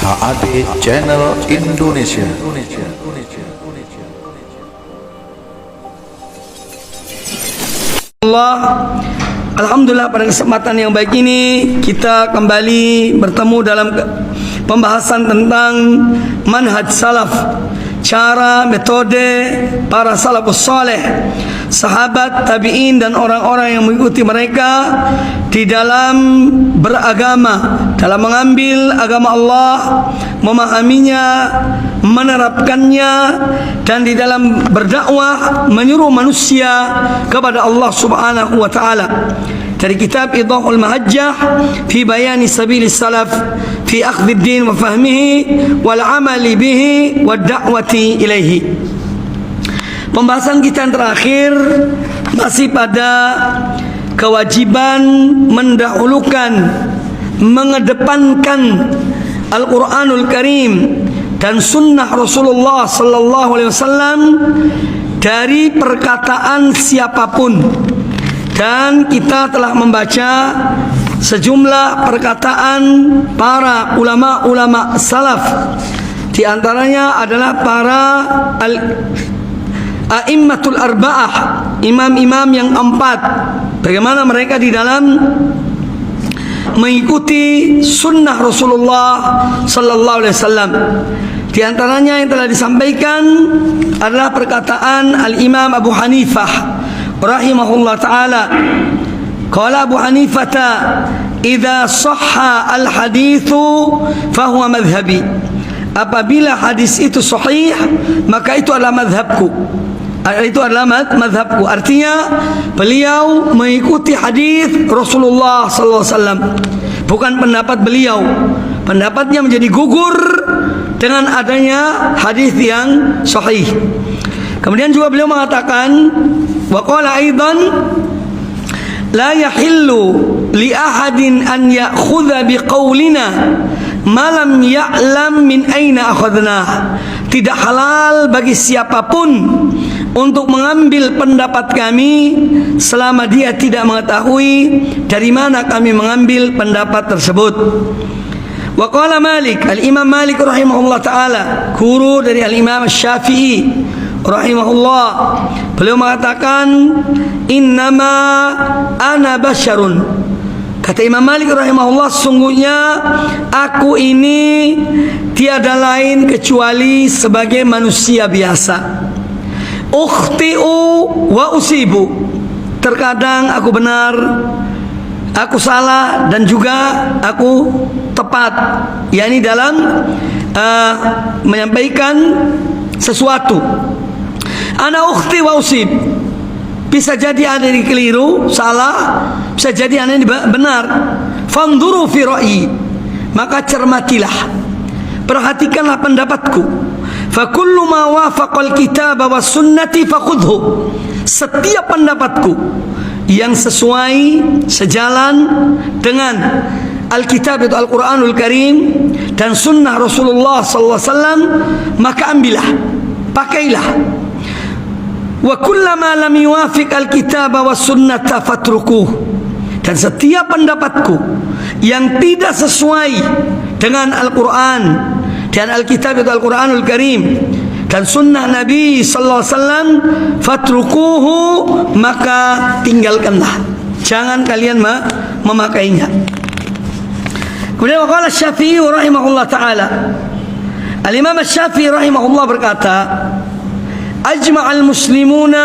HAD Channel Indonesia. Alhamdulillah, pada kesempatan yang baik ini kita kembali bertemu dalam pembahasan tentang manhaj salaf, cara metode para salafus saleh, sahabat, tabi'in dan orang-orang yang mengikuti mereka di dalam beragama, dalam mengambil agama Allah, memahaminya, menerapkannya, dan di dalam berdakwah menyuruh manusia kepada Allah Subhanahu wa taala. Dari kitab Idahul Mahajjah fi bayani sabilis salaf fi akhdhid din wa fahmihi wal amali bihi wad da'wati ilaihi. Pembahasan kita yang terakhir masih pada kewajiban mendahulukan, mengedepankan Al-Quranul Karim dan sunnah Rasulullah sallallahu alaihi wasallam dari perkataan siapapun. Dan kita telah membaca sejumlah perkataan para ulama-ulama salaf. Di antaranya adalah para a'immatul arba'ah, imam-imam yang empat. Bagaimana mereka di dalam mengikuti sunnah Rasulullah sallallahu alaihi wasallam. Di antaranya yang telah disampaikan adalah perkataan Al-Imam Abu Hanifah rahimahullah ta'ala. Qala Abu Hanifah, idza sahha al-hadithu fahuwa madhhabi. Apabila hadis itu sahih, maka itu adalah madhabku. Itu adalah madhabku. Artinya beliau mengikuti hadis Rasulullah sallallahu alaihi wasallam, bukan pendapat beliau. Pendapatnya menjadi gugur dengan adanya hadis yang sahih. Kemudian juga beliau mengatakan, wa qala aidan la yahillu li ahadin an ya'khudha biqaulina ma lam ya'lam min aina akhadna. Tidak halal bagi siapapun untuk mengambil pendapat kami selama dia tidak mengetahui dari mana kami mengambil pendapat tersebut. Wa qala Malik, Al-Imam Malik rahimahullah ta'ala, guru dari Al-Imam Syafi'i rahimahullah, beliau mengatakan, innama ana basyarun. Kata Imam Malik rahimahullah, sungguhnya aku ini tiada lain kecuali sebagai manusia biasa. Ukhti'u wa usibu. Terkadang aku benar, aku salah, dan juga aku tepat, yakni dalam menyampaikan sesuatu. Ana ukhti wa usib. Bisa jadi ada yang keliru, salah, bisa jadi ada yang benar. Fanzuru fi ra'yi. Maka cermatilah, perhatikanlah pendapatku. Fa kullu ma wafaqal kitab wa sunnati fakhudhu. Setiap pendapatku yang sesuai, sejalan dengan Alkitab itu Al-Quranul Karim dan sunnah Rasulullah sallallahu alaihi wasallam, maka ambillah, pakailah. Wa kullama lam yuwafiq al-kitab wa sunnata fatrukuh. Dan setiap pendapatku yang tidak sesuai dengan Al-Quran dan Alkitab itu Al-Quranul Karim dan sunnah Nabi sallallahu alaihi wasallam, fatrukuhu, maka tinggalkanlah, jangan kalian memakainya. Kemudian waqala Syafi'i rahimahullah ta'ala, Al-Imam Syafi'i rahimahullah berkata, ajma'al muslimuna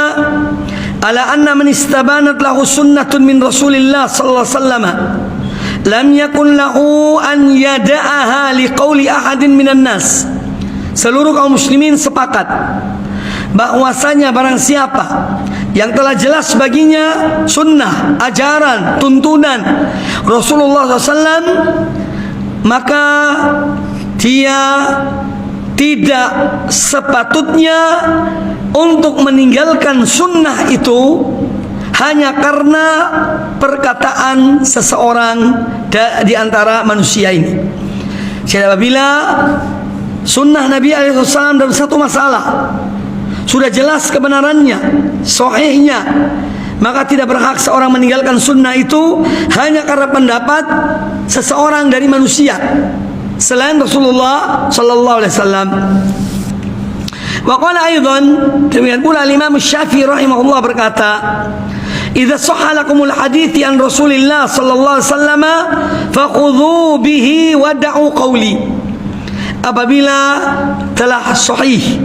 ala anna man istabanat lahu sunnatun min Rasulillah sallallahu alaihi wasallam lam yakun lahu an yada'aha liqauli ahadin minan nas. Seluruh kaum muslimin sepakat bahwasanya barang siapa yang telah jelas baginya sunnah, ajaran, tuntunan Rasulullah SAW, maka dia tidak sepatutnya untuk meninggalkan sunnah itu hanya karena perkataan seseorang di antara manusia ini. Jadi apabila sunnah Nabi SAW dalam satu masalah sudah jelas kebenarannya, sahihnya, maka tidak berhak seorang meninggalkan sunnah itu hanya karena pendapat seseorang dari manusia. selain Rasulullah sallallahu alaihi wasallam. Wa qala aidan, demikian pula Imam Syafi'i rahimahullah berkata, "Idza sahha lakumul hadits an Rasulillah sallallahu alaihi wasallam fakhudhu bihi wa da'u qawli." Apabila telah sahih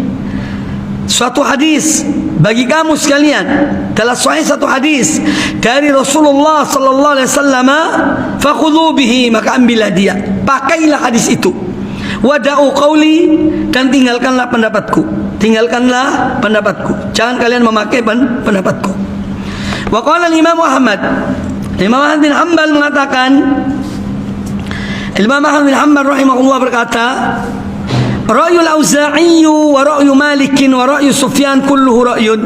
suatu hadis bagi kamu sekalian, telah sahih satu hadis dari Rasulullah sallallahu alaihi wasallam, fakhudhu bihi, maka ambillah dia, pakailah hadis itu. Wada'u qawli, dan tinggalkanlah pendapatku. Tinggalkanlah pendapatku. Jangan kalian memakai pendapatku. Wa qala Imam Ahmad, Imam Ahmad bin Hanbal mengatakan, Imam Ahmad bin Hanbal rahimahullah berkata, Ra'yul Auza'i wa ra'yu Malik wa ra'yu Sufyan kulluhu ra'yun.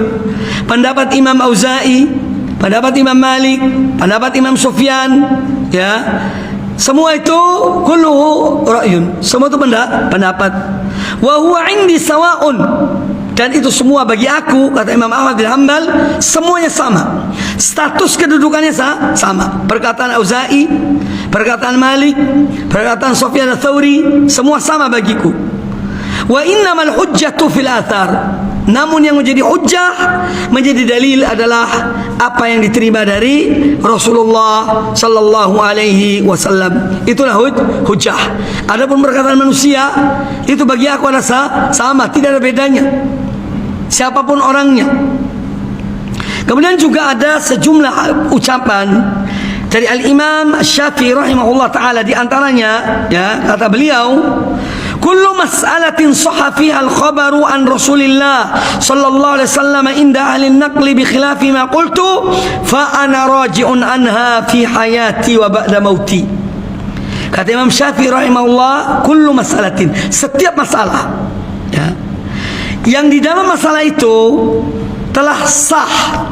Pendapat Imam Auza'i, pendapat Imam Malik, pendapat Imam Sufyan, ya, semua itu kulluhu ra'yun, semua itu pendapat. Wa huwa indi sawa'un, dan itu semua bagi aku, kata Imam Ahmad bin Hanbal, semuanya sama. Status kedudukannya sama. Perkataan Auza'i, perkataan Malik, perkataan Sufyan ats-Tsauri, semua sama bagiku. Wa innamal hujjatu fil athar. Namun yang menjadi hujjah, menjadi dalil adalah apa yang diterima dari Rasulullah sallallahu alaihi wasallam. Itulah hujjah. Adapun perkataan manusia, itu bagi aku adalah sama, tidak ada bedanya, siapapun orangnya. Kemudian juga ada sejumlah ucapan dari Al-Imam Syafi'i rahimahullah ta'ala. Di antaranya, ya, kata beliau, kullu mas'alatin sahha fiha al-khabaru an Rasulillah sallallahu alaihi wasallam inda ahli an-naqli bi khilafi ma qultu fa ana raji'un anha fi hayati wa ba'da mauti. Kata Imam Syafi'i rahimahullah, kullu mas'alatin, setiap masalah, ya, yang di dalam masalah itu telah sah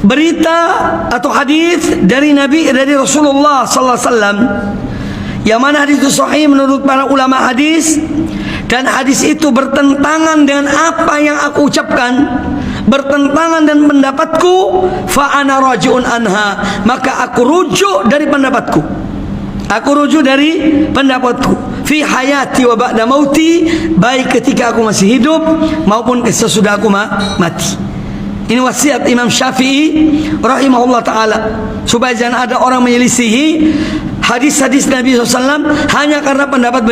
berita atau hadis dari Nabi, dari Rasulullah sallallahu alaihi wasallam, yang mana hadis itu sahih menurut para ulama hadis, dan hadis itu bertentangan dengan apa yang aku ucapkan, bertentangan dengan pendapatku, fa ana raji'un anha, maka aku rujuk dari pendapatku. Aku rujuk dari pendapatku fi hayati wa ba'da mauti, baik ketika aku masih hidup maupun sesudah aku mati. Ini wasiat Imam Syafi'i rahimahullah ta'ala, supaya jangan ada orang menyelisihi hadis-hadis Nabi SAW hanya karena pendapat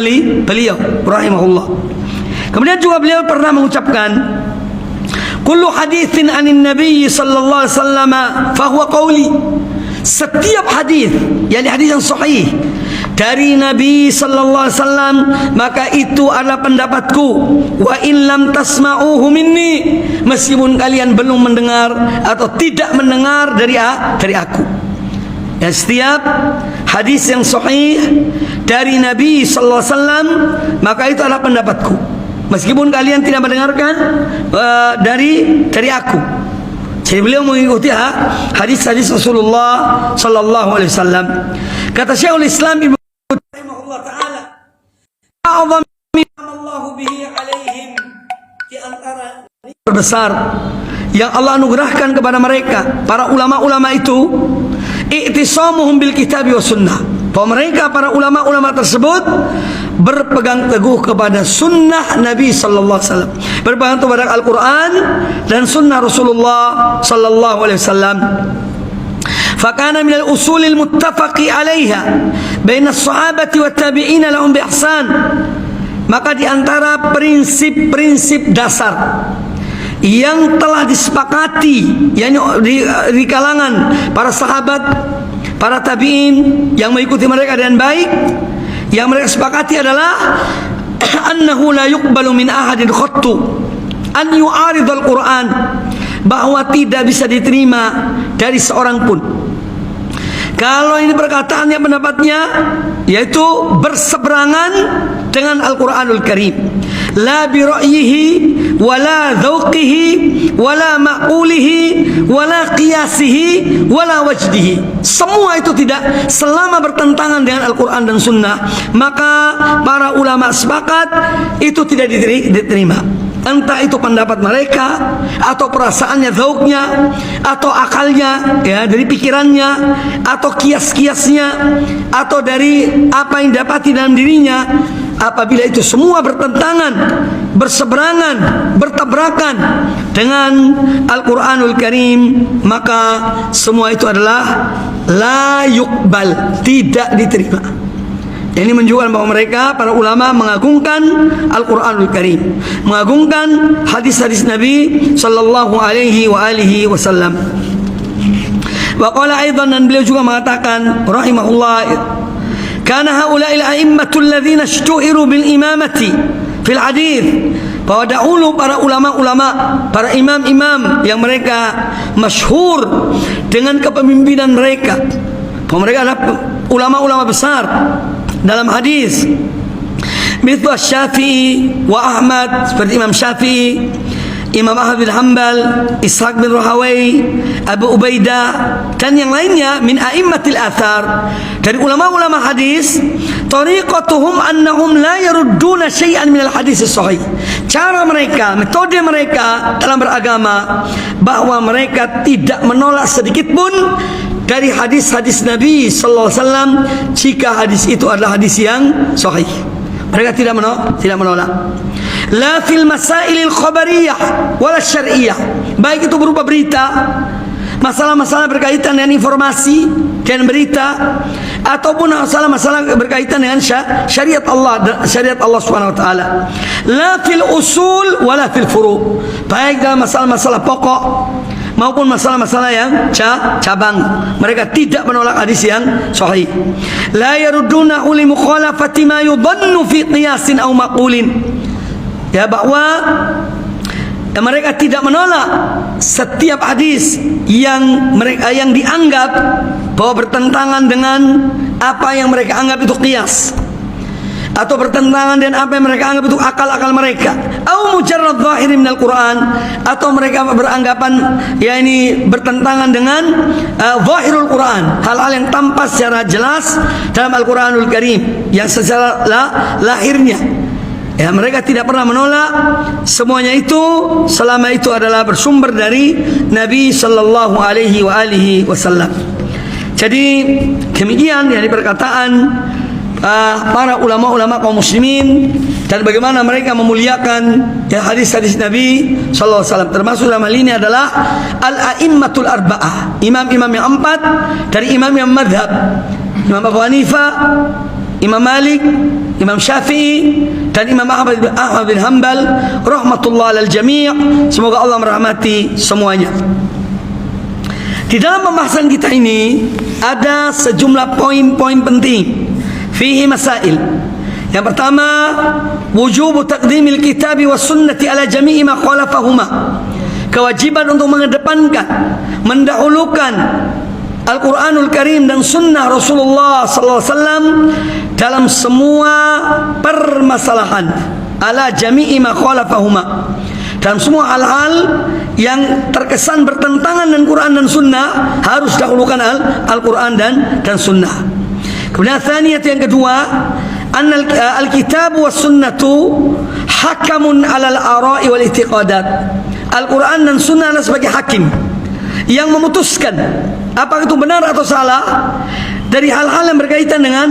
beliau rahimahullah. Kemudian juga beliau pernah mengucapkan, kullu hadithin anin Nabi sallallahu alaihi wasallam fahuwa qawli. Setiap hadis, yakni hadis yang sahih dari Nabi sallallahu alaihi wasallam, maka itu adalah pendapatku. Wa in lam tasma'uhu minni, meskipun kalian belum mendengar atau tidak mendengar dari aku. Ya, setiap hadis yang sahih dari Nabi sallallahu alaihi wasallam, maka itu adalah pendapatku, meskipun kalian tidak mendengarkan dari aku. Jadi beliau mengikuti hadis-hadis Rasulullah sallallahu alaihi wasallam. Kata Syekhul Islam Ibnu rahimahullah taala, a'zami Allahu bihi alaihim, di antara terbesar yang Allah anugerahkan kepada mereka, para ulama-ulama itu, i'tisamuhum bil kitabi was sunnah, bahwa mereka para ulama-ulama tersebut berpegang teguh kepada sunnah Nabi sallallahu alaihi wasallam, berpegang kepada Al-Quran dan sunnah Rasulullah sallallahu alaihi wasallam. Fakana min al-usulil muttafaqi alaiha baina as-sahabati wat tabi'ina lahum bi ihsan, maka di antara prinsip-prinsip dasar yang telah disepakati, yakni di kalangan para sahabat, para tabi'in yang mengikuti mereka dengan baik, yang mereka sepakati adalah annahu la yuqbalu min ahadin khattu an yu'aridul Quran, bahwa tidak bisa diterima dari seorang pun kalau ini perkataannya, pendapatnya, yaitu berseberangan dengan Al-Quranul Karim. La bi ra'yihi wala dzauqihi wala ma'qulihi wala qiyasihi wala wajdihi. Semua itu tidak, selama bertentangan dengan Al-Quran dan Sunnah, maka para ulama sepakat itu tidak diterima. entah itu pendapat mereka atau perasaannya, zauknya, atau akalnya, ya, dari pikirannya, atau kias-kiasnya, atau dari apa yang dapati dalam dirinya. Apabila itu semua bertentangan, berseberangan, bertabrakan dengan Al-Quranul Karim, maka semua itu adalah la yuqbal, tidak diterima. Ini menunjukkan bahwa mereka, para ulama, mengagungkan Al-Quranul Karim, mengagungkan hadis-hadis Nabi sallallahu alaihi wa alihi wasallam. Wa qala aidan, dan beliau juga mengatakan rahimahullah, kana haula'il a'immatul ladzina ishtuhiru bil imamati fil hadits, bahwa dahulu para ulama-ulama, para imam-imam yang mereka masyhur dengan kepemimpinan mereka, bahwa mereka adalah ulama-ulama besar dalam hadis, mithlu Syafi'i wa Ahmad, seperti Imam Syafi'i, Imam Ahmad bin Hanbal, Ishaq bin Rahawai, Abu Ubaidah, dan yang lainnya min a'immatil athar, dari ulama-ulama hadis. Tariqatuhum annahum la yarudduna syai'an minal hadis sahih. Cara mereka, metode mereka dalam beragama, bahwa mereka tidak menolak sedikit pun dari hadis-hadis Nabi sallallahu alaihi wasallam jika hadis itu adalah hadis yang sahih. Mereka tidak menolak. La fil masailil khabariyah wala syar'iyah, baik itu berupa berita, masalah-masalah berkaitan dengan informasi dan berita, ataupun masalah-masalah berkaitan dengan syariat Allah Subhanahu wa taala. La fil usul wala fil furu', baik dalam masalah-masalah pokok maupun masalah-masalah yang cabang, mereka tidak menolak hadis yang sahih. La yarudduna li mukhalafati ma yudhannu fi qiyasin aw maqulin, ya, bahwa mereka tidak menolak setiap hadis yang dianggap bahwa bertentangan dengan apa yang mereka anggap itu qiyas, atau bertentangan dengan apa yang mereka anggap itu akal-akal mereka, atau mujarrad zahiri minal Quran, atau mereka beranggapan ya ini bertentangan dengan zahirul Quran, hal-hal yang tampak secara jelas dalam Al-Quranul Karim yang secara lahirnya. Ya, mereka tidak pernah menolak semuanya itu selama itu adalah bersumber dari Nabi sallallahu alaihi wa alihi wasallam. Jadi demikian yang perkataan para ulama-ulama kaum muslimin, dan bagaimana mereka memuliakan ya hadis-hadis Nabi sallallahu alaihi wasallam. Termasuk dalam hal ini adalah al-a'immatul arba'ah, imam-imam yang empat dari imam-imam madhab, Imam Abu Hanifah, Imam Malik, Imam Syafi'i, dan Imam Ahmad bin Hanbal, rahmatullah alal jami'. Semoga Allah merahmati semuanya. Di dalam pembahasan kita ini ada sejumlah poin-poin penting. Fihi masail. Yang pertama, wujubu taqdimil kitabi was sunnati ala jami'i ma khalafahuma. Kewajiban untuk mengedepankan, mendahulukan Al-Quranul Karim dan Sunnah Rasulullah sallallahu alaihi wasallam dalam semua permasalahan, ala jami'i ma khalafahuma, dalam semua hal-hal yang terkesan bertentangan dengan Quran dan Sunnah, harus dahulukan Al-Quran dan Sunnah. Kemudian tsaniyat, yang kedua, anna al-kitab was sunnatu hakamun alal ara'i wal i'tiqadat. Al-Quran dan Sunnah adalah sebagai hakim yang memutuskan apakah itu benar atau salah dari hal-hal yang berkaitan dengan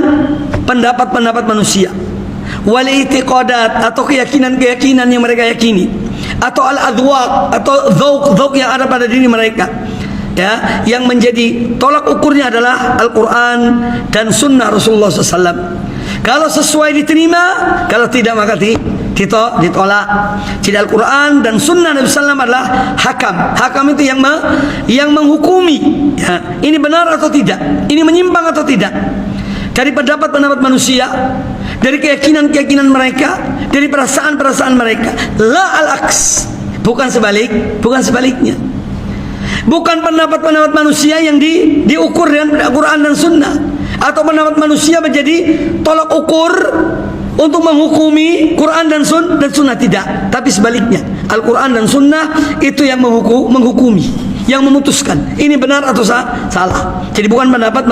pendapat-pendapat manusia, wal i'tiqadat, atau keyakinan-keyakinan yang mereka yakini, atau al-adwaq, atau dzauq yang ada pada diri mereka, ya, yang menjadi tolak ukurnya adalah Al-Quran dan Sunnah Rasulullah SAW. Kalau sesuai diterima, kalau tidak maka ditolak. Jadi Al-Quran dan Sunnah Nabi SAW adalah hakam. Hakam itu yang menghukumi, ya, ini benar atau tidak, ini menyimpang atau tidak dari pendapat-pendapat manusia, dari keyakinan-keyakinan mereka, dari perasaan-perasaan mereka. La al-aks, bukan sebaliknya. Bukan pendapat-pendapat manusia yang diukur dengan Al-Quran dan Sunnah, atau pendapat manusia menjadi tolak ukur untuk menghukumi Quran dan Sunnah, tidak. Tapi sebaliknya, Al-Quran dan Sunnah itu yang menghukumi, yang memutuskan ini benar atau salah. Jadi bukan pendapat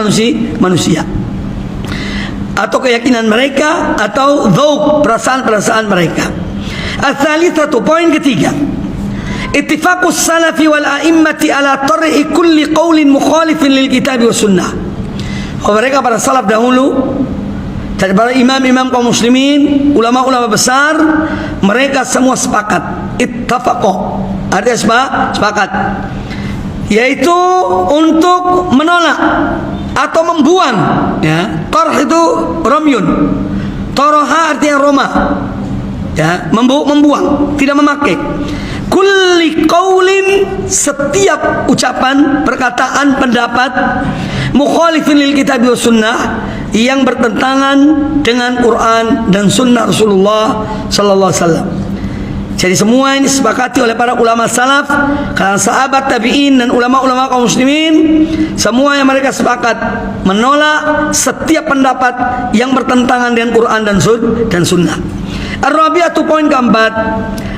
manusia atau keyakinan mereka, atau dzauq, perasaan-perasaan mereka. Ats-tsalitsatu, poin ketiga, ittifaqus salafi wal a'immati ala tarhi kulli qaulin mukhalifin lil kitab was sunnah. Mereka para salaf dahulu, dari para imam-imam kaum muslimin, ulama-ulama besar, mereka semua sepakat, ittafaqo, artinya sepakat, yaitu untuk menolak atau membuang, ya. Tarh itu romyun, toroha artinya roma, ya, membuang, tidak memakai. Kulli qaulin, setiap ucapan, perkataan, pendapat mukhalifin lil kitab wa sunnah, yang bertentangan dengan Quran dan sunnah Rasulullah sallallahu alaihi wasallam. Jadi semua ini disepakati oleh para ulama salaf, kalangan sahabat, tabi'in, dan ulama-ulama kaum muslimin. Semua yang mereka sepakat menolak setiap pendapat yang bertentangan dengan Quran dan sunnah. Ar-rabi'atu, poin keempat,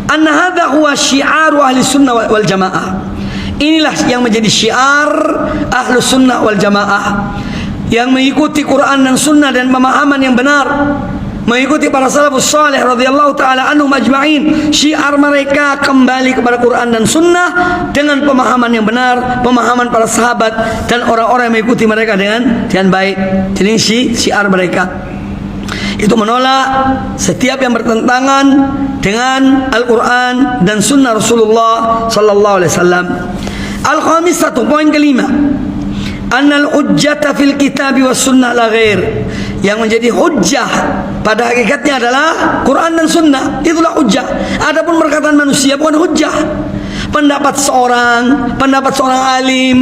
anna hadza huwa syi'aru ahli sunnah wal jamaah. Inilah yang menjadi syiar ahlu sunnah wal jamaah, yang mengikuti Quran dan sunnah dan pemahaman yang benar, mengikuti para salafus salih radhiyallahu taala anhum ajma'in. Syiar mereka kembali kepada Quran dan sunnah dengan pemahaman yang benar, pemahaman para sahabat dan orang-orang yang mengikuti mereka dengan baik. Jadi syiar mereka itu menolak setiap yang bertentangan dengan Al-Quran dan sunnah Rasulullah sallallahu alaihi wasallam. Al-khamisatu, poin kelima, annal hujjata fil kitabi was sunnah la ghair. Yang menjadi hujjah pada hakikatnya adalah Quran dan sunnah, itulah hujjah. Adapun perkataan manusia bukan hujjah. Pendapat seorang alim,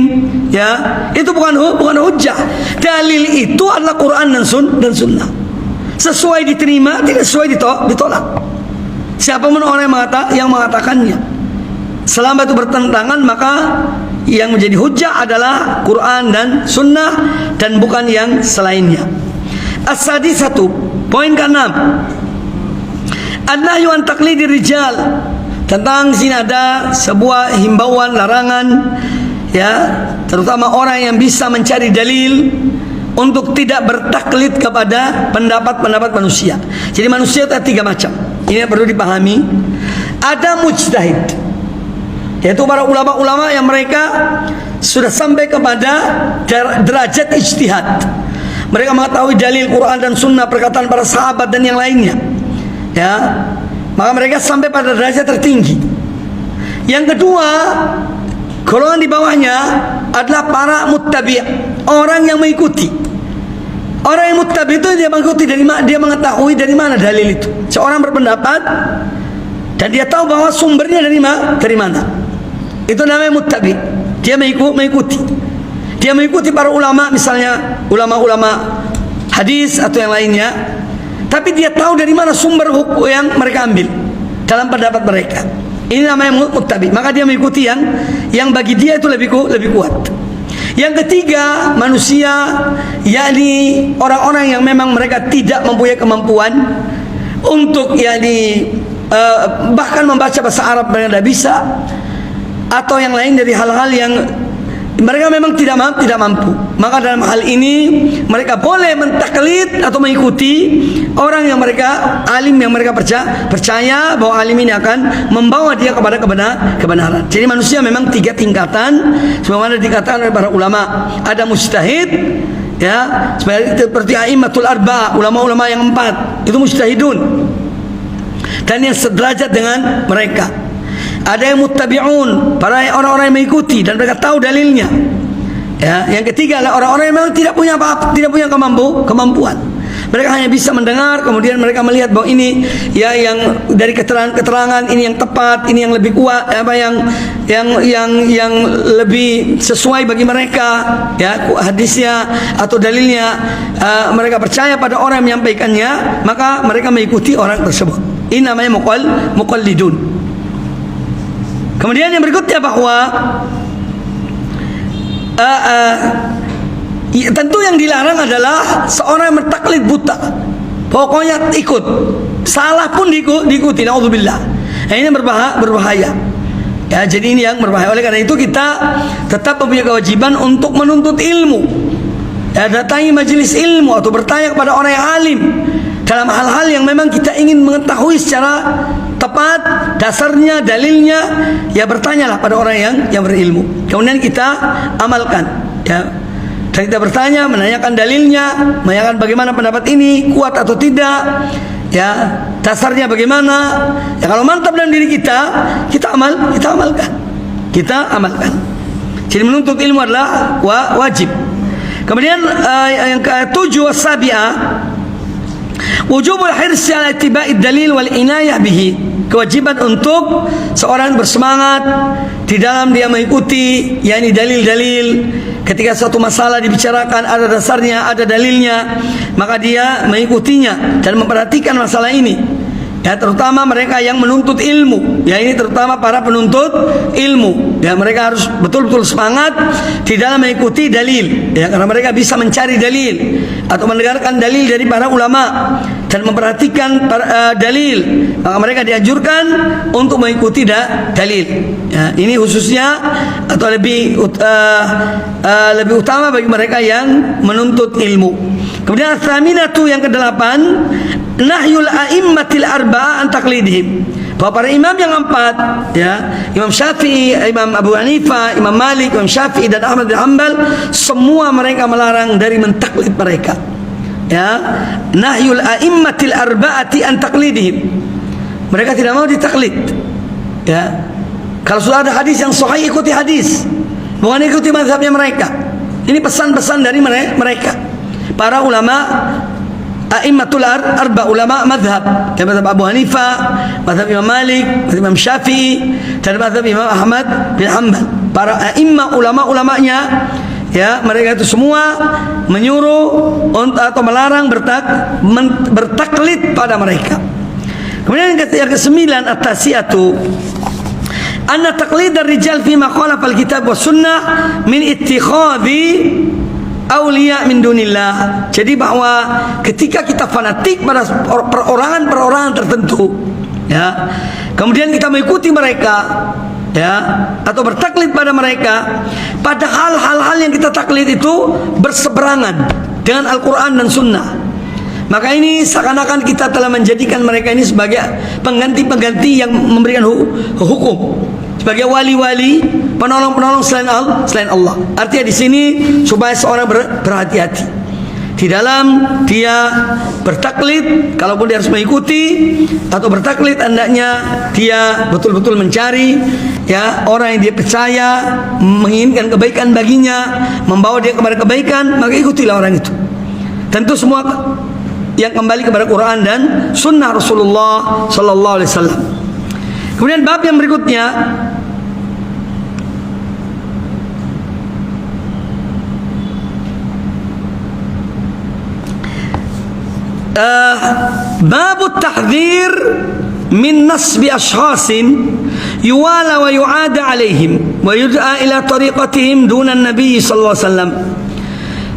ya, itu bukan hujjah. Dalil itu adalah Quran dan sunnah. Sesuai diterima, tidak sesuai ditolak. Siapapun orang yang mengatakannya, selama itu bertentangan, maka yang menjadi hujjah adalah Quran dan sunnah dan bukan yang selainnya. As-sadisatu, poin ke-6, an-nahyu an taqlidir rijal. Tentang sini ada sebuah himbauan, larangan, ya, terutama orang yang bisa mencari dalil, untuk tidak bertaklid kepada pendapat-pendapat manusia. Jadi manusia itu ada 3 macam. Ini yang perlu dipahami. Ada mujtahid, yaitu para ulama-ulama yang mereka sudah sampai kepada derajat ijtihad. Mereka mengetahui dalil Quran dan sunnah, perkataan para sahabat dan yang lainnya, ya, maka mereka sampai pada derajat tertinggi. Yang kedua, golongan di bawahnya adalah para muttabi', orang yang mengikuti. Orang yang muttabi itu dia mengikuti, dia mengetahui dari mana dalil itu. Seorang berpendapat dan dia tahu bahwa sumbernya dari mana. Itu namanya muttabi. Dia mengikuti. Dia mengikuti para ulama, misalnya ulama-ulama hadis atau yang lainnya. Tapi dia tahu dari mana sumber hukum yang mereka ambil dalam pendapat mereka. Ini namanya muttabi. Maka dia mengikuti yang bagi dia itu lebih kuat. Yang ketiga, manusia, yakni orang-orang yang memang mereka tidak mempunyai kemampuan untuk bahkan membaca bahasa Arab mereka tidak bisa, atau yang lain dari hal-hal yang mereka memang tidak mampu. Maka dalam hal ini mereka boleh mentaklid atau mengikuti orang yang mereka alim, yang mereka percaya bahwa alim ini akan membawa dia kepada kebenaran. Jadi manusia memang 3 tingkatan, sebagaimana dikatakan oleh para ulama. Ada mujtahid, ya, seperti a'immatul arba', ulama-ulama yang 4 itu mujtahidun dan yang sederajat dengan mereka. Ada yang muttabi'un, para orang-orang yang mengikuti dan mereka tahu dalilnya. Ya, yang ketiga adalah orang-orang yang memang tidak punya kemampuan. Mereka hanya bisa mendengar, kemudian mereka melihat bahwa ini, ya, yang dari keterangan ini yang tepat, ini yang lebih kuat, yang lebih sesuai bagi mereka, ya, hadisnya atau dalilnya. Mereka percaya pada orang yang menyampaikannya, maka mereka mengikuti orang tersebut. Ini namanya muqallidun. Kemudian yang berikutnya bahwa tentu yang dilarang adalah seorang yang bertaklid buta. Pokoknya ikut, salah pun diikuti. Naudzubillah. Nah, ini berbahaya. Ya, jadi ini yang berbahaya. Oleh karena itu kita tetap mempunyai kewajiban untuk menuntut ilmu. Ya, datangi majelis ilmu atau bertanya kepada orang yang alim dalam hal-hal yang memang kita ingin mengetahui secara tepat, dasarnya, dalilnya, ya bertanyalah pada orang yang berilmu. Kemudian kita amalkan, ya. Dan kita bertanya, menanyakan dalilnya, menanyakan bagaimana pendapat ini, kuat atau tidak, ya, dasarnya bagaimana. Ya kalau mantap dalam diri kita amalkan. Kita amalkan. Jadi menuntut ilmu adalah wajib. Kemudian yang ke-7 wasabi'ah, wujubul hirsi ala ittiba'id dalil wal inayah bihi. Kewajiban untuk seorang bersemangat di dalam dia mengikuti, yakni dalil-dalil. Ketika suatu masalah dibicarakan, ada dasarnya, ada dalilnya, maka dia mengikutinya dan memperhatikan masalah ini. Ya, terutama mereka yang menuntut ilmu. Ya, ini terutama para penuntut ilmu. Ya, mereka harus betul-betul semangat di dalam mengikuti dalil. Ya, karena mereka bisa mencari dalil atau mendengarkan dalil dari para ulama dan memperhatikan dalil. Maka mereka dianjurkan untuk mengikuti dalil. Ya, ini khususnya atau lebih utama bagi mereka yang menuntut ilmu. Kemudian as-saminatu yang ke-8, nahyul a'immatil arba'ah an taqlidihim. Bahwa para imam yang 4, ya, Imam Syafi'i, Imam Abu Hanifah, Imam Malik, Imam Syafi'i dan Ahmad bin Hanbal, semua mereka melarang dari mentaklid mereka. Ya, nahyul a'immatil arba'ati an taqlidihim. Mereka tidak mau ditaklid. Ya. Kalau sudah ada hadis yang sahih, ikuti hadis, bukan ikuti mazhabnya mereka. Ini pesan-pesan dari mereka. Para ulama a'immatul arba, ulama mazhab, ya, mazhab Abu Hanifah, mazhab Imam Malik, mazhab Imam Syafi'i, dan mazhab Imam Ahmad bin Hanbal. Para a'imma, ulama-ulamanya, ya, mereka itu semua menyuruh atau melarang bertaklid pada mereka. Kemudian yang ke-9 at-tasi'atu, anna taqlid ar-rijal fi ma khalafa al-kitab wa sunnah min ittikhadhi awliya min dunillah. Jadi bahwa ketika kita fanatik pada perorangan tertentu, ya, kemudian kita mengikuti mereka, ya, atau bertaklid pada mereka, padahal hal-hal yang kita taklid itu berseberangan dengan Al-Quran dan Sunnah, maka ini seakan-akan kita telah menjadikan mereka ini sebagai pengganti-pengganti yang memberikan hukum, sebagai wali-wali, penolong-penolong selain Allah. Artinya di sini supaya seorang berhati-hati di dalam dia bertaklid. Kalaupun dia harus mengikuti atau bertaklid, hendaknya dia betul-betul mencari, ya, orang yang dia percaya menginginkan kebaikan baginya, membawa dia kepada kebaikan, maka ikutilah orang itu. Tentu semua yang kembali kepada Quran dan Sunnah Rasulullah Sallallahu Alaihi Wasallam. Kemudian bab yang berikutnya, bab tahdhir min nasbi ashkhasin yuwala wa yu'ada alaihim wa yud'a ila tariqatihim duna nabi sallallahu alaihi wasallam.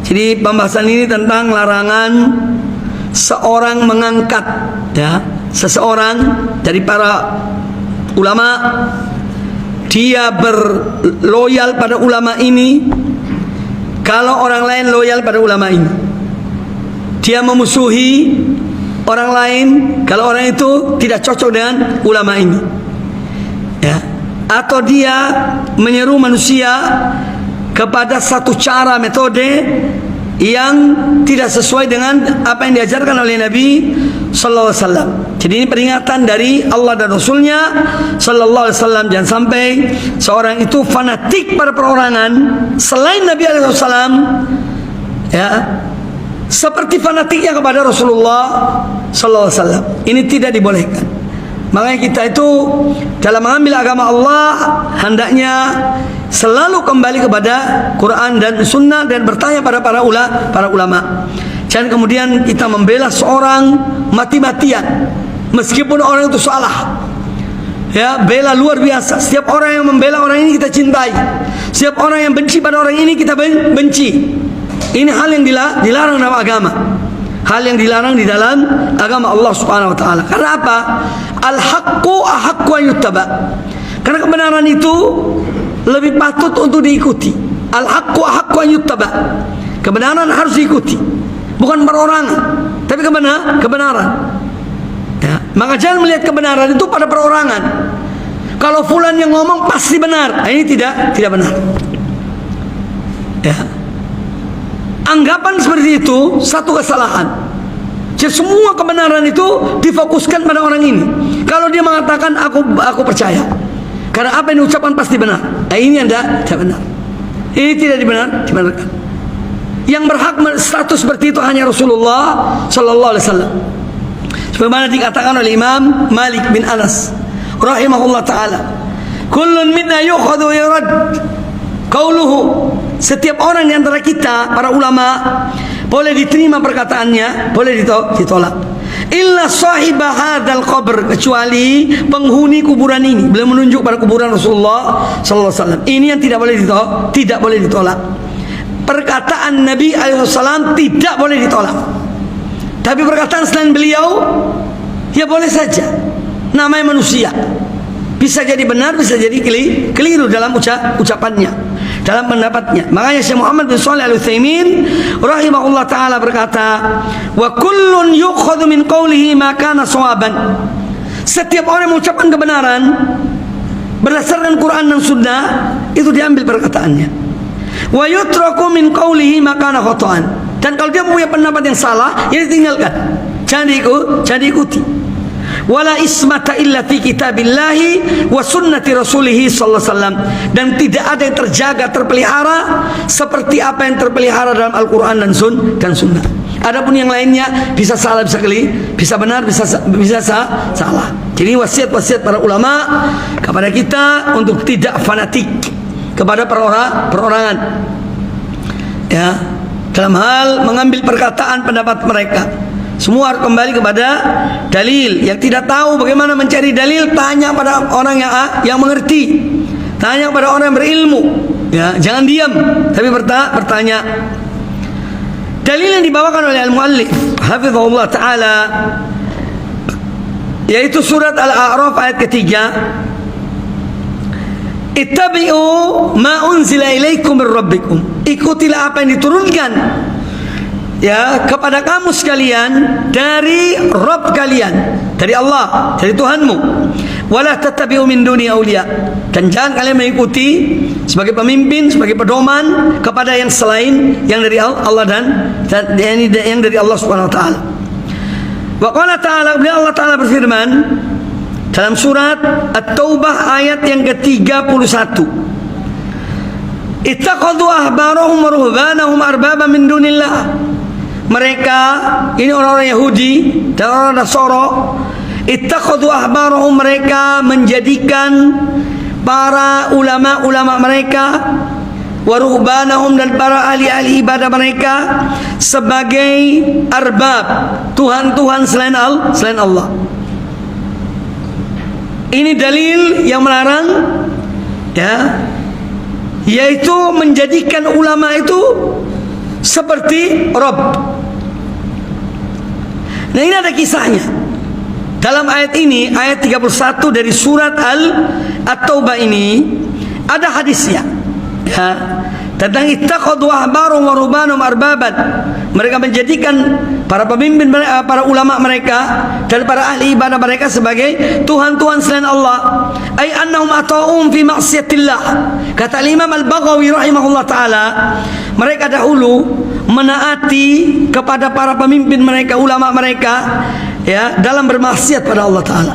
Jadi pembahasan ini tentang larangan seorang mengangkat, ya, seseorang dari para ulama, dia berloyal pada ulama ini kalau orang lain loyal pada ulama ini. Dia memusuhi orang lain kalau orang itu tidak cocok dengan ulama ini, ya. Atau dia menyeru manusia kepada satu cara, metode yang tidak sesuai dengan apa yang diajarkan oleh Nabi Sallallahu Alaihi Wasallam. Jadi ini peringatan dari Allah dan Rasulnya Sallallahu Alaihi Wasallam. Jangan sampai seorang itu fanatik pada perorangan selain Nabi Alaihi Wasallam, ya, seperti fanatiknya kepada Rasulullah Sallallahu Alaihi Wasallam. Ini tidak dibolehkan. Makanya kita itu dalam mengambil agama Allah hendaknya selalu kembali kepada Quran dan Sunnah dan bertanya pada para ulama. Jangan kemudian kita membela seorang mati-matian meskipun orang itu salah. Ya, bela luar biasa. Setiap orang yang membela orang ini kita cintai. Setiap orang yang benci pada orang ini kita benci. Ini hal yang dilarang dalam agama. Hal yang dilarang di dalam agama Allah Subhanahu wa taala. Karena apa? Al-haqqu ahaqqu an yuttaba. Karena kebenaran itu lebih patut untuk diikuti. Al-haqqu ahaqqu an yuttaba. Kebenaran harus diikuti. Bukan perorangan, tapi kebenaran. Ya. Maka jangan melihat kebenaran itu pada perorangan. Kalau fulan yang ngomong pasti benar, ini tidak benar. Ya. Anggapan seperti itu satu kesalahan. Jadi semua kebenaran itu difokuskan pada orang ini. Kalau dia mengatakan aku percaya, karena apa yang diucapkan pasti benar. Ini tidak benar. Ini tidak dibenarkan. Yang berhak status seperti itu hanya Rasulullah Sallallahu Alaihi Wasallam. Sebagaimana dikatakan oleh Imam Malik bin Anas rahimahullah taala, kullun minna yukhadhu wa yurad qauluhu. Setiap orang di antara kita para ulama boleh diterima perkataannya, boleh ditolak. Illa sahiba hadzal qabr, kecuali penghuni kuburan ini. Beliau menunjuk pada kuburan Rasulullah sallallahu alaihi wasallam. Ini yang tidak boleh ditolak. Perkataan Nabi alaihi wasallam tidak boleh ditolak. Tapi perkataan selain beliau ya boleh saja. Namanya manusia. Bisa jadi benar, bisa jadi keliru dalam ucapannya, dalam pendapatnya. Makanya Syekh Muhammad bin Shalih Al-Utsaimin rahimahullah taala berkata, "Wa kullun yukhadhu min qawlihi ma kana shawaban." Setiap orang yang mengucapkan kebenaran berdasarkan Quran dan Sunnah, itu diambil perkataannya. Wa yutraku min qawlihi ma kana khata'an. Dan kalau dia punya pendapat yang salah, ya ditinggalkan. Jangan diikuti. Wala ismata illa fi kitabillahi wa sunnati rasulihi sallallahu alaihi wasallam. Dan tidak ada yang terjaga, terpelihara seperti apa yang terpelihara dalam Al-Quran dan Sunnah. Adapun yang lainnya bisa salah, bisa benar, bisa salah. Jadi wasiat para ulama kepada kita untuk tidak fanatik kepada perorangan, ya, dalam hal mengambil perkataan pendapat mereka. Semua harus kembali kepada dalil. Yang tidak tahu bagaimana mencari dalil, tanya pada orang yang mengerti, tanya pada orang yang berilmu. Ya, jangan diam, tapi bertanya. Dalil yang dibawakan oleh al-muallif hafizahullah taala, yaitu surat Al-A'raf ayat ketiga. Ittabi'u ma unzila ilaikum min rabbikum. Ikutilah apa yang diturunkan ya kepada kamu sekalian dari Rabb kalian, dari Allah, dari Tuhanmu. Wala tattabi'u min duni awliya. Dan jangan kalian mengikuti sebagai pemimpin, sebagai pedoman kepada yang selain yang dari Allah dan yang dari Allah Subhanahu wa taala. Wa qala ta'ala, Allah taala berfirman dalam surat At-Taubah ayat yang ke-31. Ittakhadhu ahbarahum wa ruhbanahum arbaba min dunillah. Mereka, ini orang-orang Yahudi dan orang Nasara, ittakhadhu ahbarahum, mereka menjadikan para ulama-ulama mereka, wa ruhbanahum, dan para ahli-ahli ibadah mereka sebagai arbab, tuhan-tuhan selain Allah. Ini dalil yang melarang, ya, yaitu menjadikan ulama itu seperti Rabb. Nah, ini ada kisahnya. Dalam ayat ini, ayat 31 dari surat At-Taubah ini, ada hadisnya, ya, tentang ittakhadhu ahbarahum wa ruhbanahum arbaban. Mereka menjadikan para pemimpin, para ulama mereka dan para ahli ibadah mereka sebagai tuhan-tuhan selain Allah. Ay annahum ata'um fi ma'siyatillah. Kata Imam Al-Baghawi rahimahullah taala, mereka dahulu menaati kepada para pemimpin mereka, ulama mereka, ya, dalam bermaksiat pada Allah taala.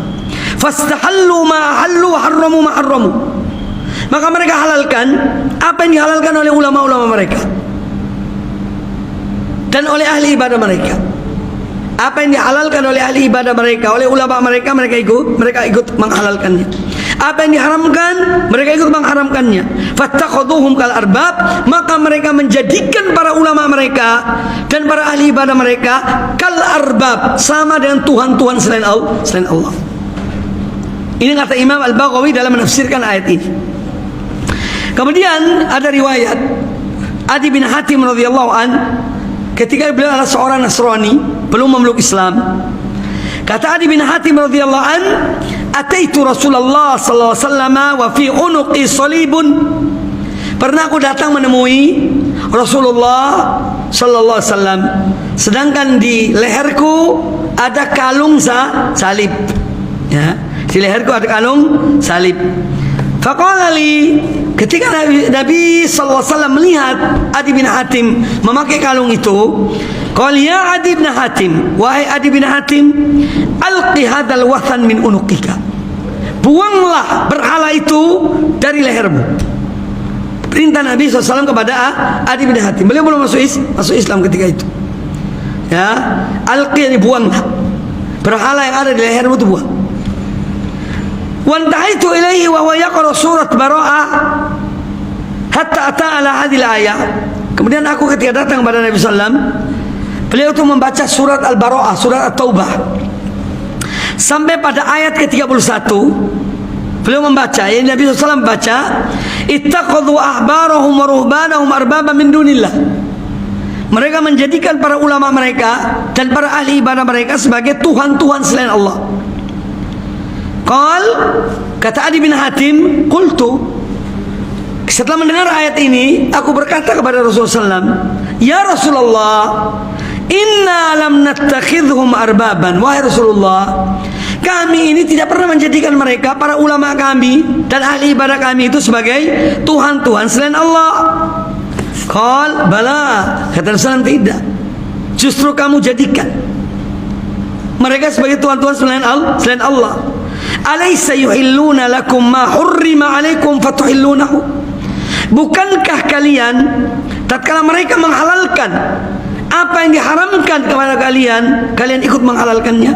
Fastahallu ma halu wa harramu ma harramu. Maka mereka halalkan apa yang dihalalkan oleh ulama-ulama mereka dan oleh ahli ibadah mereka. Apa yang dihalalkan oleh ahli ibadah mereka, oleh ulama mereka, mereka ikut menghalalkannya. Apa yang diharamkan, mereka ikut mengharamkannya. Fattakhuduhum kal arbab, maka mereka menjadikan para ulama mereka dan para ahli ibadah mereka kal arbab, sama dengan tuhan-tuhan selain Allah. Ini kata Imam Al-Baghawi dalam menafsirkan ayat ini. Kemudian ada riwayat Adi bin Hatim radhiyallahu an, ketika beliau adalah seorang Nasrani, belum memeluk Islam. Kata Adi bin Hatim radhiyallahu an, ataitu Rasulullah sallallahu alaihi wasallam wa fi unuqi salibun. Pernah aku datang menemui Rasulullah sallallahu alaihi wasallam, sedangkan di leherku ada kalung salib. Ya, di leherku ada kalung salib. Faqala li, ketika Nabi SAW melihat Adi bin Hatim memakai kalung itu, qala ya Adi bin Hatim, wahai Adi bin Hatim, alqi hadzal wathan min unuqika. Buanglah berhala itu dari lehermu. Perintah Nabi SAW kepada Adi bin Hatim. Beliau belum masuk Islam ketika itu. Ya, alqi, buanglah berhala yang ada di lehermu itu, buang. Wantahaitu ilaihi wa huwa yaqra surat Bara'ah hatta ata ala hadhil ayah. Kemudian aku ketika datang kepada Nabi sallam, beliau itu membaca surat Al-Bara'ah, surat At-Taubah, sampai pada ayat ke-31. Beliau membaca, ya, Nabi sallam membaca, ittakhadhu ahbarahum wa ruhbanahum arbaba min dunillah. Mereka menjadikan para ulama mereka dan para ahli ibadah mereka sebagai tuhan-tuhan selain Allah. Qal, kata Adi bin Hatim, qultu, setelah mendengar ayat ini, aku berkata kepada Rasulullah SAW, ya Rasulullah, inna lam nattakhidhum arbaban. Wahai Rasulullah, kami ini tidak pernah menjadikan mereka, para ulama kami dan ahli ibadah kami itu sebagai tuhan-tuhan selain Allah. Qal, bala, kata Rasulullah, tidak. Justru kamu jadikan mereka sebagai tuhan-tuhan selain Allah. Alaysa yuhilluna lakum ma hurrima alaikum fatuhillunahu. Bukankah kalian tatkala mereka menghalalkan apa yang diharamkan kepada kalian, kalian ikut menghalalkannya?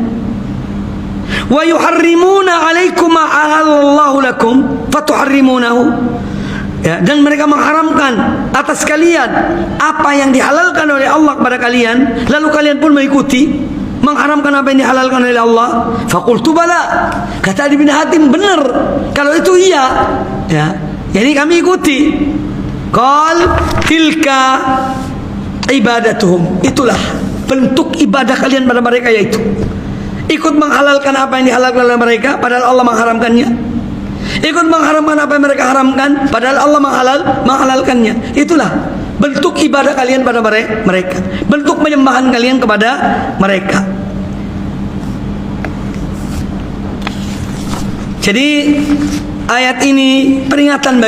Wa yuharrimuna alaikum ma ahallallahu lakum fatuharrimunahu. Ya, dan mereka mengharamkan atas kalian apa yang dihalalkan oleh Allah kepada kalian, lalu kalian pun mengikuti mengharamkan apa yang dihalalkan oleh Allah. Faqultu bala, kata Adi bin Hatim, benar, kalau itu iya, ya, jadi kami ikuti. Qal tilka ibadatuhum, itulah bentuk ibadah kalian pada mereka, yaitu ikut menghalalkan apa yang dihalalkan oleh mereka padahal Allah mengharamkannya, ikut mengharamkan apa yang mereka haramkan padahal Allah menghalalkannya. Itulah bentuk ibadah kalian pada mereka, bentuk penyembahan kalian kepada mereka. Jadi ayat ini peringatan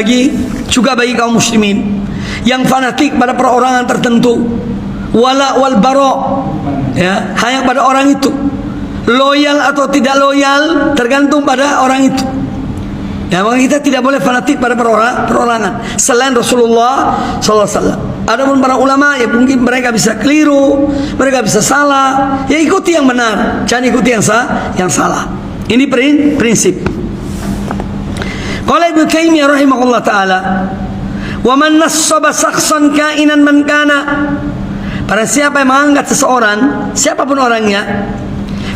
juga bagi kaum muslimin yang fanatik pada perorangan tertentu, wala wal bara, ya, hanya pada orang itu, loyal atau tidak loyal tergantung pada orang itu. Ya, maka kita tidak boleh fanatik pada perorangan selain Rasulullah SAW. Adapun para ulama, ya mungkin mereka bisa keliru, mereka bisa salah, ya ikuti yang benar, jangan ikuti yang salah. Ini prinsip. Qala Ibnu Taimiyah rahimahullah taala, wa man nassaba shakhsan kainan man kana, para siapa yang mengangkat seseorang, siapapun orangnya,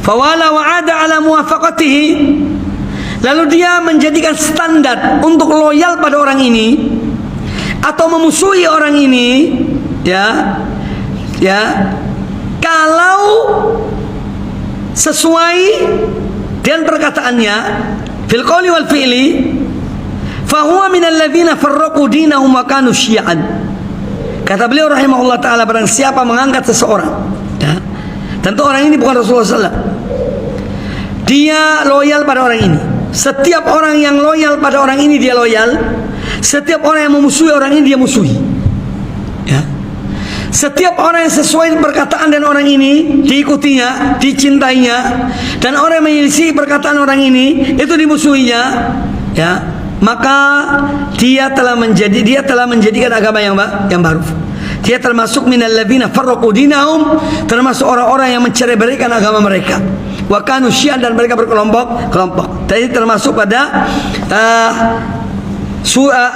fawala wa'ada ala muwafaqatihi, lalu dia menjadikan standar untuk loyal pada orang ini atau memusuhi orang ini, ya, kalau sesuai dengan perkataannya, fil qawli wal fi'li, fahuwa minal ladzina farraqu dinahum wa kanu syi'an. Kata beliau rahimahullah taala, barang siapa mengangkat seseorang, ya, tentu orang ini bukan Rasulullah SAW, dia loyal pada orang ini. Setiap orang yang loyal pada orang ini dia loyal. Setiap orang yang memusuhi orang ini dia musuhi. Ya. Setiap orang yang sesuai perkataan dan orang ini diikutinya, dicintainya, dan orang yang menyelisih perkataan orang ini itu dimusuhinya, ya, maka dia telah menjadikan agama yang baru. Dia termasuk minal ladzina farraqu dinahum, termasuk orang-orang yang mencerai-beraikan agama mereka. Wa kanu syi'an, dan mereka berkelompok-kelompok. Tadi termasuk pada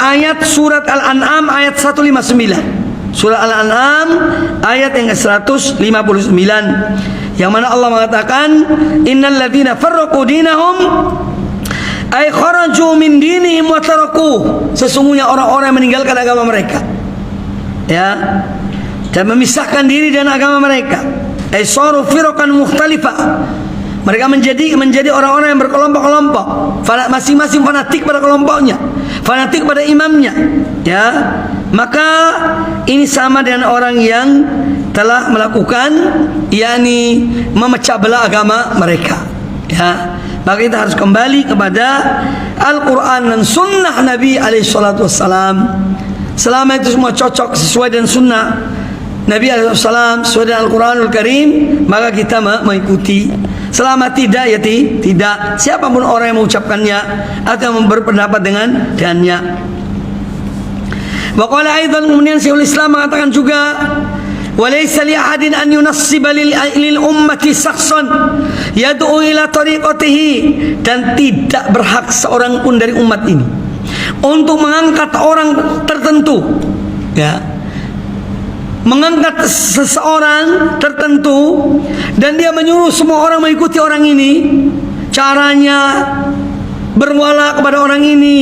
ayat surat Al-An'am ayat 159. Surah Al-An'am ayat yang ke-159, yang mana Allah mengatakan, innal ladzina farraqu dinahum ay kharaju min dinihim wa taraku, sesungguhnya orang-orang yang meninggalkan agama mereka, ya, dan memisahkan diri dengan agama mereka, ay saru firqan mukhtalifah, mereka menjadi orang-orang yang berkelompok-kelompok, masing-masing fanatik pada kelompoknya, fanatik pada imamnya, ya, maka ini sama dengan orang yang telah melakukan, yakni memecah belah agama mereka. Ya, maka kita harus kembali kepada Al-Quran dan Sunnah Nabi SAW. Selama itu semua cocok sesuai dengan Sunnah Nabi SAW, sesuai dengan Al-Quranul Karim, maka kita mengikuti. Selama tidak, ya tidak. Siapapun orang yang mengucapkannya atau yang berpendapat dengannya. Wa qala aidan, kemudian Syekhul Islam mengatakan juga, walaysa li ahadin an yunassiba lil ummati shakhsan yad'u ila tariqatihi, dan tidak berhak seorang pun dari umat ini untuk mengangkat orang tertentu, ya, mengangkat seseorang tertentu dan dia menyuruh semua orang mengikuti orang ini, caranya berwala kepada orang ini,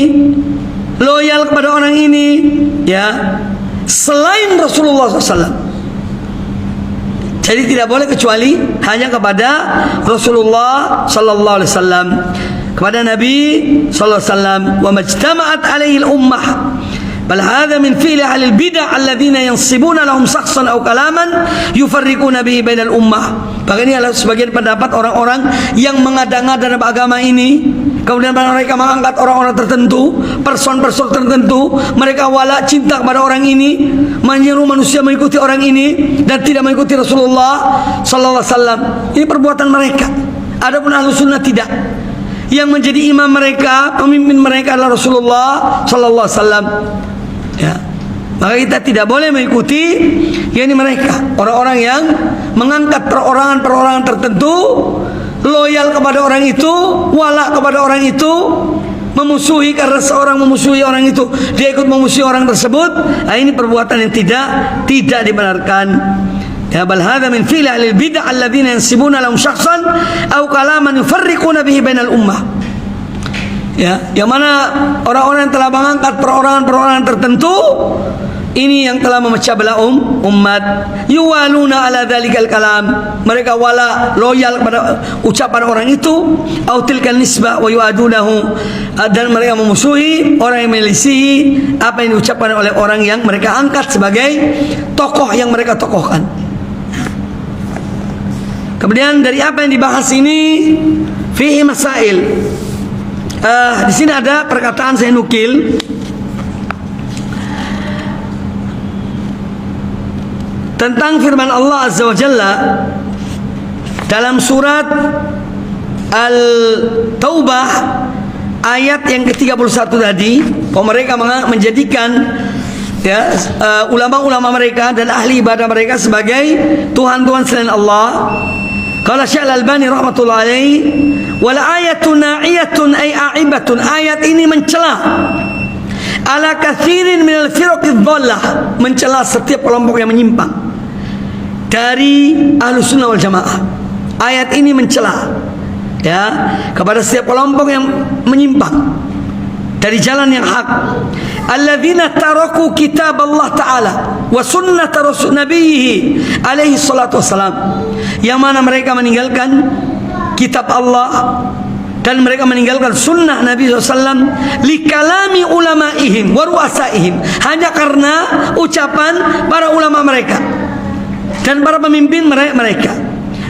loyal kepada orang ini, ya, selain Rasulullah SAW. Jadi tidak boleh kecuali hanya kepada Rasulullah sallallahu alaihi wasallam, kepada Nabi sallallahu alaihi wasallam. Wa majtama'at alaihi al-ummah, bal hadha min fi'li ahli al-bid'ah alladhina yansibuna lahum shakhsan aw kalaman yufarriquna bihi bainal ummah. Maka ini adalah sebagian pendapat orang-orang yang mengada-ngada dalam agama ini. Kemudian mereka mengangkat orang-orang tertentu, person-person tertentu, mereka wala cinta kepada orang ini, menyuruh manusia mengikuti orang ini dan tidak mengikuti Rasulullah sallallahu alaihi wasallam. Ini perbuatan mereka. Adapun Ahlus Sunnah tidak. Yang menjadi imam mereka, pemimpin mereka adalah Rasulullah sallallahu alaihi wasallam. Ya. Maka kita tidak boleh mengikuti yakni mereka, orang-orang yang mengangkat perorangan-perorangan tertentu, loyal kepada orang itu, wala kepada orang itu, memusuhi karena seorang memusuhi orang itu, dia ikut memusuhi orang tersebut. Nah, ini perbuatan yang tidak dibenarkan. Ya, bal hadza min fi'li ahli bid'ah alladzina yansibuna lahum syakhsan aw kalaman yufarriquna bihi bainal ummah. Ya, yang mana orang-orang yang telah mengangkat perorangan-perorangan tertentu ini yang telah memecah belah umat. Yuwaluna ala dzalikal kalam, mereka wala loyal kepada ucapan orang itu, au tilkan nisbah wa yu'adunahu, dan mereka memusuhi orang yang menyelisihi apa yang diucapkan oleh orang yang mereka angkat sebagai tokoh yang mereka tokohkan. Kemudian dari apa yang dibahas ini, fihi masail. Di sini ada perkataan saya nukil tentang firman Allah Azza wa Jalla dalam surat Al-Taubah ayat yang ke-31 tadi, bahwa mereka menjadikan ya ulama-ulama mereka dan ahli ibadah mereka sebagai tuhan-tuhan selain Allah. Qala Syekh Al-Albani rahmatullah alaihi, wal ayatu na'iyatun ay a'ibatun, ayat ini mencela ala kathirin minal firaqidh dhallah, mencela setiap kelompok yang menyimpang dari Ahlus Sunnah wal Jamaah. Ayat ini mencela ya kepada setiap kelompok yang menyimpang dari jalan yang hak. Alladzina taraku kitab Allah Ta'ala wa sunnah rasul nabiyhi alaihi salatu wassalam, yang mana mereka meninggalkan kitab Allah dan mereka meninggalkan sunnah Nabi SAW li kalami ulamaihim wa ru'asaihim, hanya karena ucapan para ulama mereka dan para pemimpin mereka.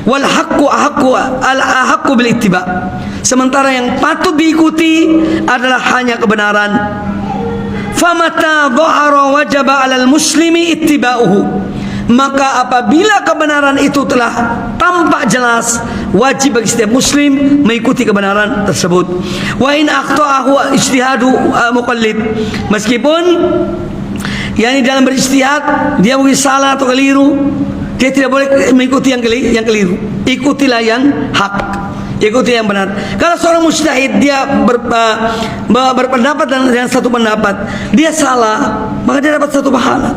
Wal haqqu ahqqu bil ittiba, sementara yang patut diikuti adalah hanya kebenaran. Famata dhahara wajaba 'alal muslimi ittiba'uhu, maka apabila kebenaran itu telah tampak jelas, wajib bagi setiap muslim mengikuti kebenaran tersebut. Wa in akhta'ahu ijtihadu muqallid, meskipun yakni dalam berijtihad dia mungkin salah atau keliru, dia tidak boleh mengikuti yang keliru. Ikutilah yang hak, ikuti yang benar. Kalau seorang mujtahid dia berpendapat dengan satu pendapat, dia salah, maka dia dapat satu pahala.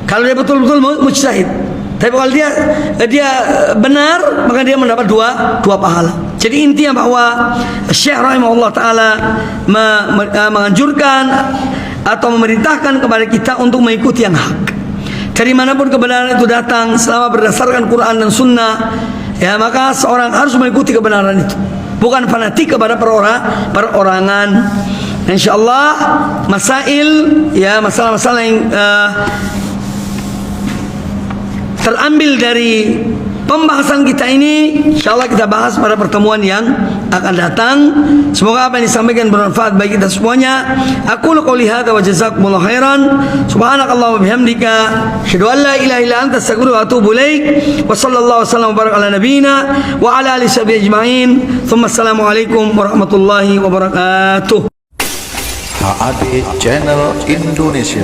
Kalau dia betul-betul mujtahid. Tapi kalau dia benar, maka dia mendapat dua pahala. Jadi intinya bahwa Syekh rahimahullah taala menganjurkan atau memerintahkan kepada kita untuk mengikuti yang hak. Dari manapun kebenaran itu datang, selama berdasarkan Quran dan Sunnah, ya maka seorang harus mengikuti kebenaran itu, bukan fanatik kepada perorangan. Insyaallah masail, ya masalah-masalah yang terambil dari Pembahasan kita ini insyaallah kita bahas pada pertemuan yang akan datang. Semoga apa yang disampaikan bermanfaat bagi kita semuanya. Aku qouli hadza wa jazakumullahu khairan. Subhanakallah wa bihamdika asyhadu an la ilaha illa anta astaghfiruka wa atubu ilaik. Wa sallallahu wasallam wa baraka ala nabiyyina wa ala alihi washabihi ajma'in. Tsumma assalamu alaikum warahmatullahi wabarakatuh. HAD Channel Indonesia.